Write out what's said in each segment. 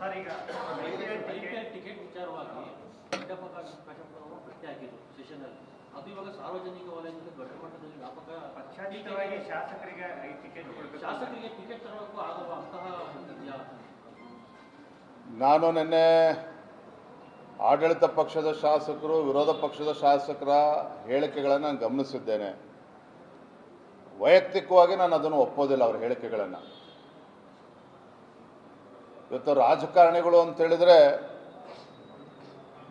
Sir, ಈಗ IPL ticket ವಿಚಾರವಾಗಿ ಅಡ್ಡಪ್ರಕಾಶ್ ಅವರು ಪ್ರಶ್ನೆ ಹಾಕಿದ್ರು ಸೆಷನ್ ಅಲ್ಲಿ. ಅದು ಇವಾಗ ಸಾರ್ವಜನಿಕ ವಲಯದಿಂದ ದೊಡ್ಡ ಮಟ್ಟದಲ್ಲಿ ವ್ಯಾಪಕ ಪಕ್ಷಾತೀತವಾಗಿ ಶಾಸಕರಿಗೆ ಟಿಕೆಟ್ ಕೊಡಬೇಕು. ಶಾಸಕರಿಗೆ ಟಿಕೆಟ್ ತರಬೇಕು ಆಗುವ ಅಂತಹ ಇದೆಯಾ? ನಾನು ನಿನ್ನೆ ಆಡಳಿತ ಪಕ್ಷದ ಶಾಸಕರು ವಿರೋಧ ಪಕ್ಷದ ಶಾಸಕರ ಹೇಳಿಕೆಗಳನ್ನು ನಾನು ಗಮನಿಸಿದ್ದೇನೆ. ವೈಯಕ್ತಿಕವಾಗಿ ನಾನು ಅದನ್ನು ಒಪ್ಪೋದಿಲ್ಲ, ಅವರ ಹೇಳಿಕೆಗಳನ್ನು. ಇವತ್ತು ರಾಜಕಾರಣಿಗಳು ಅಂತ ಹೇಳಿದ್ರೆ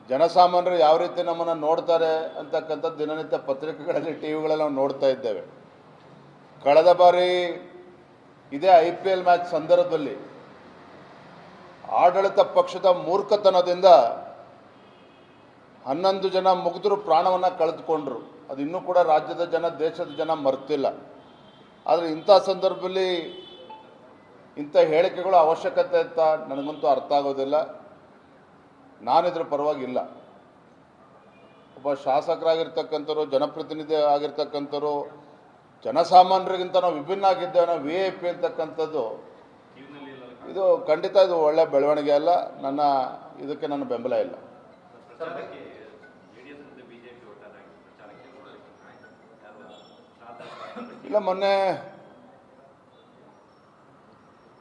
ಜನಸಾಮಾನ್ಯರು ಯಾವ ರೀತಿ ನಮ್ಮನ್ನು ನೋಡ್ತಾರೆ ಅಂತಕ್ಕಂಥದ್ದು ದಿನನಿತ್ಯ ಪತ್ರಿಕೆಗಳಲ್ಲಿ ಟಿವಿಗಳಲ್ಲಿ ನಾವು ನೋಡ್ತಾ ಇದ್ದೇವೆ. ಕಳೆದ ಬಾರಿ ಇದೇ IPL ಮ್ಯಾಚ್ ಸಂದರ್ಭದಲ್ಲಿ ಆಡಳಿತ ಪಕ್ಷದ ಮೂರ್ಖತನದಿಂದ 11 ಜನ ಮುಗ್ಧರು ಪ್ರಾಣವನ್ನು ಕಳೆದುಕೊಂಡ್ರು. ಅದು ಇನ್ನೂ ಕೂಡ ರಾಜ್ಯದ ಜನ, ದೇಶದ ಜನ ಮರ್ತಿಲ್ಲ. ಆದರೆ ಇಂಥ ಸಂದರ್ಭದಲ್ಲಿ ಇಂಥ ಹೇಳಿಕೆಗಳು ಅವಶ್ಯಕತೆ ಅಂತ ನನಗಂತೂ ಅರ್ಥ ಆಗೋದಿಲ್ಲ. ನಾನಿದ್ರ ಪರವಾಗಿಲ್ಲ. ಒಬ್ಬ ಶಾಸಕರಾಗಿರ್ತಕ್ಕಂಥವ್ರು, ಜನಪ್ರತಿನಿಧಿ ಆಗಿರ್ತಕ್ಕಂಥವ್ರು, ಜನಸಾಮಾನ್ಯರಿಗಿಂತ ನಾವು ವಿಭಿನ್ನ ಆಗಿದ್ದೇವೆ, ನಾವು VIP ಅಂತಕ್ಕಂಥದ್ದು ಇದು ಖಂಡಿತ ಇದು ಒಳ್ಳೆ ಬೆಳವಣಿಗೆ ಅಲ್ಲ. ಇದಕ್ಕೆ ನನ್ನ ಬೆಂಬಲ ಇಲ್ಲ. ಇಲ್ಲ, ಮೊನ್ನೆ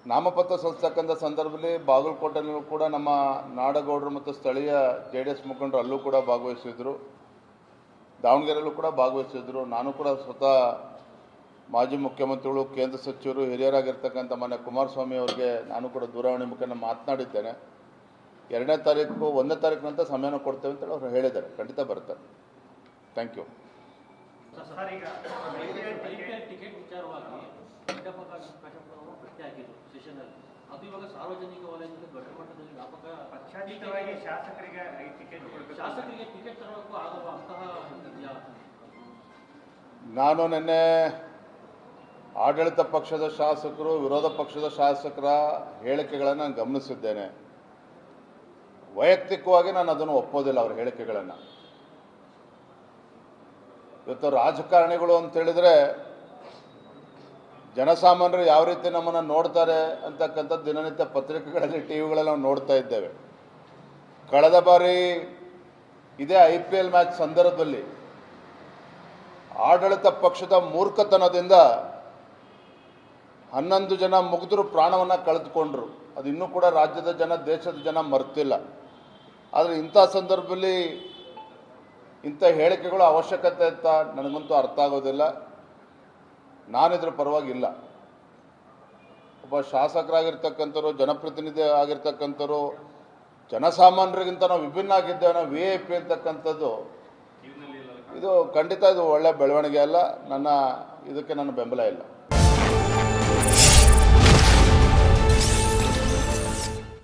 ನಾಮಪತ್ರ ಸಲ್ಲಿಸ್ತಕ್ಕಂಥ ಸಂದರ್ಭದಲ್ಲಿ ಬಾಗಲಕೋಟೆಯಲ್ಲೂ ಕೂಡ ನಮ್ಮ ನಾಡಗೌಡರು ಮತ್ತು ಸ್ಥಳೀಯ JDS ಮುಖಂಡರು ಅಲ್ಲೂ ಕೂಡ ಭಾಗವಹಿಸಿದ್ರು, ದಾವಣಗೆರೆಯಲ್ಲೂ ಕೂಡ ಭಾಗವಹಿಸಿದ್ರು. ನಾನು ಕೂಡ ಸ್ವತಃ ಮಾಜಿ ಮುಖ್ಯಮಂತ್ರಿಗಳು, ಕೇಂದ್ರ ಸಚಿವರು, ಹಿರಿಯರಾಗಿರ್ತಕ್ಕಂಥ ಮಾನ್ಯ ಕುಮಾರಸ್ವಾಮಿ ಅವರಿಗೆ ನಾನು ಕೂಡ ದೂರವಾಣಿ ಮುಖೇನ ಮಾತನಾಡಿದ್ದೇನೆ. 2ನೇ ತಾರೀಕು 1ನೇ ತಾರೀಕು ನಂತರ ಸಮಯನ ಕೊಡ್ತೇವೆ ಅಂತೇಳಿ ಅವರು ಹೇಳಿದ್ದಾರೆ. ಖಂಡಿತ ಬರ್ತಾರೆ. Thank you. ಸರ್, ಈಗ ಐಪಿಎಲ್ ಟಿಕೆಟ್ ವಿಚಾರವಾಗಿ ಅಡ್ಡಪ್ರಕಾಶ್ ಅವರು ಪ್ರಶ್ನೆ ಹಾಕಿದ್ರು ಸೆಷನ್ ಅಲ್ಲಿ. ಅದು ಇವಾಗ ಸಾರ್ವಜನಿಕ ವಲಯದಿಂದ ದೊಡ್ಡ ಮಟ್ಟದಲ್ಲಿ ವ್ಯಾಪಕ ಪಕ್ಷಾತೀತವಾಗಿ ಶಾಸಕರಿಗೆ ಟಿಕೆಟ್ ಕೊಡಬೇಕು. ಶಾಸಕರಿಗೆ ಟಿಕೆಟ್ ತರಬೇಕು ಆಗುವ ಅಂತಹ ಇದೆಯಾ? ನಾನು ನಿನ್ನೆ ಆಡಳಿತ ಪಕ್ಷದ ಶಾಸಕರು ವಿರೋಧ ಪಕ್ಷದ ಶಾಸಕರ ಹೇಳಿಕೆಗಳನ್ನು ನಾನು ಗಮನಿಸಿದ್ದೇನೆ. ವೈಯಕ್ತಿಕವಾಗಿ ನಾನು ಅದನ್ನು ಒಪ್ಪೋದಿಲ್ಲ, ಅವರ ಹೇಳಿಕೆಗಳನ್ನು. ಇವತ್ತು ರಾಜಕಾರಣಿಗಳು ಅಂತ ಹೇಳಿದ್ರೆ ಜನಸಾಮಾನ್ಯರು ಯಾವ ರೀತಿ ನಮ್ಮನ್ನು ನೋಡ್ತಾರೆ ಅಂತಕ್ಕಂಥದ್ದು ದಿನನಿತ್ಯ ಪತ್ರಿಕೆಗಳಲ್ಲಿ ಟಿವಿಗಳಲ್ಲಿ ನಾವು ನೋಡ್ತಾ ಇದ್ದೇವೆ. ಕಳೆದ ಬಾರಿ ಇದೇ IPL ಮ್ಯಾಚ್ ಸಂದರ್ಭದಲ್ಲಿ ಆಡಳಿತ ಪಕ್ಷದ ಮೂರ್ಖತನದಿಂದ 11 ಜನ ಮುಗ್ಧರು ಪ್ರಾಣವನ್ನು ಕಳೆದುಕೊಂಡ್ರು. ಅದು ಇನ್ನೂ ಕೂಡ ರಾಜ್ಯದ ಜನ, ದೇಶದ ಜನ ಮರ್ತಿಲ್ಲ. ಆದರೆ ಇಂಥ ಸಂದರ್ಭದಲ್ಲಿ ಇಂಥ ಹೇಳಿಕೆಗಳು ಅವಶ್ಯಕತೆ ಅಂತ ನನಗಂತೂ ಅರ್ಥ ಆಗೋದಿಲ್ಲ. ನಾನಿದ್ರ ಪರವಾಗಿಲ್ಲ. ಒಬ್ಬ ಶಾಸಕರಾಗಿರ್ತಕ್ಕಂಥವ್ರು, ಜನಪ್ರತಿನಿಧಿ ಆಗಿರ್ತಕ್ಕಂಥವ್ರು, ಜನಸಾಮಾನ್ಯರಿಗಿಂತ ನಾವು ವಿಭಿನ್ನ ಆಗಿದ್ದೇವೆ, ನಾವು VIP ಅಂತಕ್ಕಂಥದ್ದು ಇದು ಖಂಡಿತ ಇದು ಒಳ್ಳೆ ಬೆಳವಣಿಗೆ ಅಲ್ಲ. ಇದಕ್ಕೆ ನನ್ನ ಬೆಂಬಲ ಇಲ್ಲ.